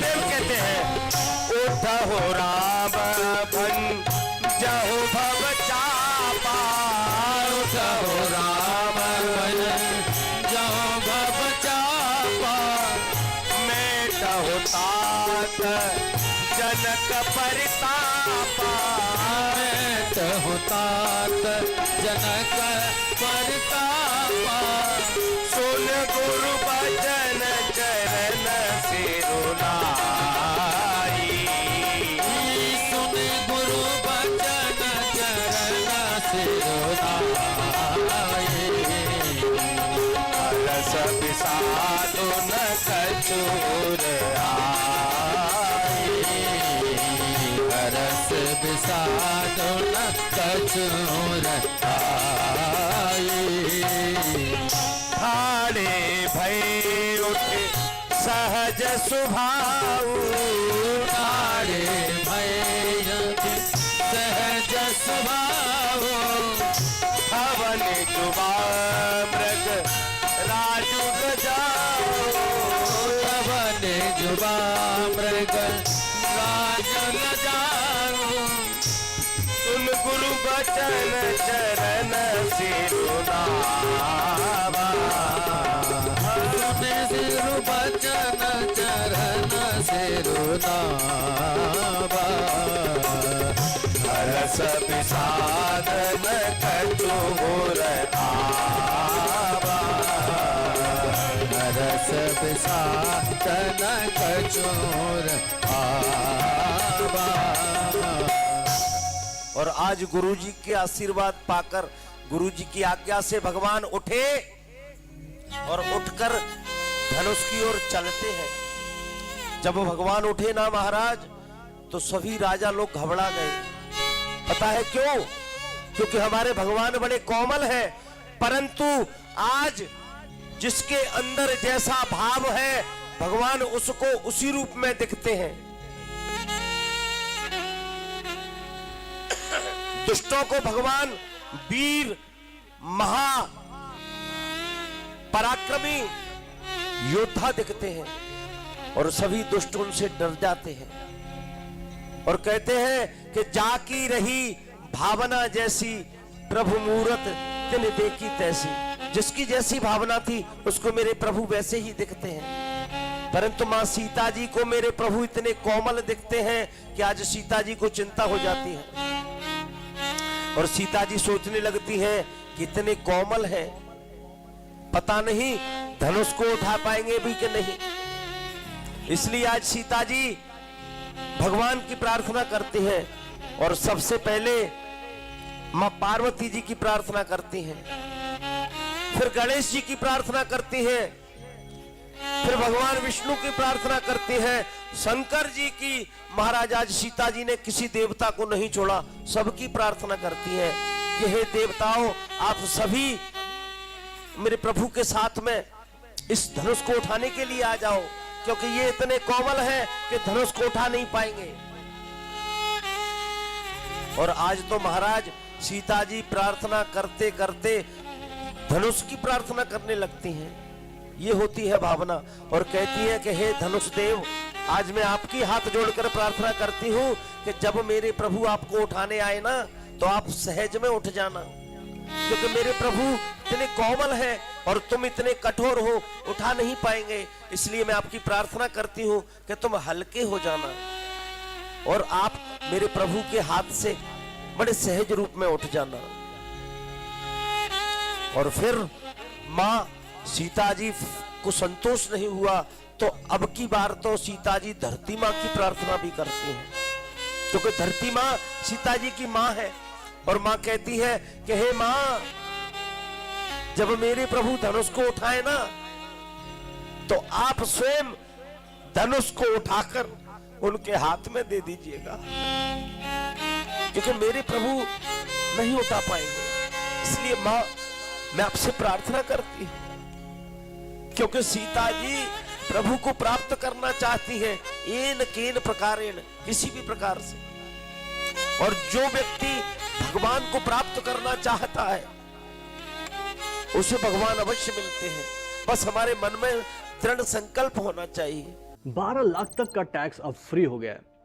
सुखदेव कहते हैं उठहु राम भन जहु भव चापा, उठहु राम भन जहु भव चापा, मेटहु तात जनक परितापा, मेटहु तात जनक परितापा, सुन गुरु बचन चरण सिरुनाई, सुन गुरु बचन चरण सिरुनाई, रस विषादु न कछुर आई, रस विषादु न कछुर आई, ठाड़े भय उठे सहज सुभाऊ, ठाड़े भय सहज स्वभाव, हवन जुबा मृग राजू गजाओ, हवन जुबा मृग राजन जाओ, सुन गुरु बचन चरण सिरुनावा, सुन सिरु बचन चरण सिरुनावा, रस विषाद न कछुर आवा, रस विषाद न कछुर आवा। और आज गुरुजी के आशीर्वाद पाकर गुरुजी की आज्ञा से भगवान उठे और उठकर धनुष की ओर चलते हैं। जब भगवान उठे ना महाराज तो सभी राजा लोग घबरा गए। पता है क्यों? क्योंकि हमारे भगवान बड़े कोमल हैं, परंतु आज जिसके अंदर जैसा भाव है भगवान उसको उसी रूप में दिखते हैं। दुष्टों को भगवान वीर महा पराक्रमी योद्धा दिखते हैं और सभी दुष्ट उनसे डर जाते हैं और कहते हैं कि जाकी रही भावना जैसी प्रभु मूरत तिन देखी तैसी। जिसकी जैसी भावना थी उसको मेरे प्रभु वैसे ही दिखते हैं, परंतु मां सीता जी को मेरे प्रभु इतने कोमल दिखते हैं कि आज सीता जी को चिंता हो जाती है और सीता जी सोचने लगती हैं कि इतने कोमल हैं, पता नहीं धनुष को उठा पाएंगे भी कि नहीं। इसलिए आज सीता जी भगवान की प्रार्थना करती हैं और सबसे पहले मां पार्वती जी की प्रार्थना करती हैं, फिर गणेश जी की प्रार्थना करती हैं, फिर भगवान विष्णु की प्रार्थना करती हैं, शंकर जी की। महाराज आज सीता जी ने किसी देवता को नहीं छोड़ा, सबकी प्रार्थना करती है कि हे देवताओं आप सभी मेरे प्रभु के साथ में इस धनुष को उठाने के लिए आ जाओ, क्योंकि ये इतने कोमल हैं कि धनुष को उठा नहीं पाएंगे। और आज तो महाराज सीता जी प्रार्थना करते करते धनुष की प्रार्थना करने लगती हैं। ये होती है भावना और कहती है कि हे धनुष देव, आज मैं आपकी हाथ जोड़कर प्रार्थना करती हूँ कि जब मेरे प्रभु आपको उठाने आए ना तो आप सहज में उठ जाना, क्योंकि मेरे प्रभु इतने कोमल हैं और तुम इतने कठोर हो, उठा नहीं पाएंगे। इसलिए मैं आपकी प्रार्थना करती हूँ कि तुम हल्के हो जाना और आप मेरे प्रभु के हाथ से बड़े सहज रूप में उठ जाना। और फिर मां सीता जी को संतोष नहीं हुआ तो अब की बार तो सीता जी धरती मां की प्रार्थना भी करती हैं, क्योंकि धरती मां सीता जी की मां है। और मां कहती है कि हे मां, जब मेरे प्रभु धनुष को उठाए ना तो आप स्वयं धनुष को उठाकर उनके हाथ में दे दीजिएगा, क्योंकि मेरे प्रभु नहीं उठा पाएंगे। इसलिए मां मैं आपसे प्रार्थना करती हूं, क्योंकि सीता जी प्रभु को प्राप्त करना चाहती है एन केन प्रकारेण, किसी भी प्रकार से। और जो व्यक्ति भगवान को प्राप्त करना चाहता है उसे भगवान अवश्य मिलते हैं, बस हमारे मन में दृढ़ संकल्प होना चाहिए। 12 लाख तक का टैक्स अब फ्री हो गया है।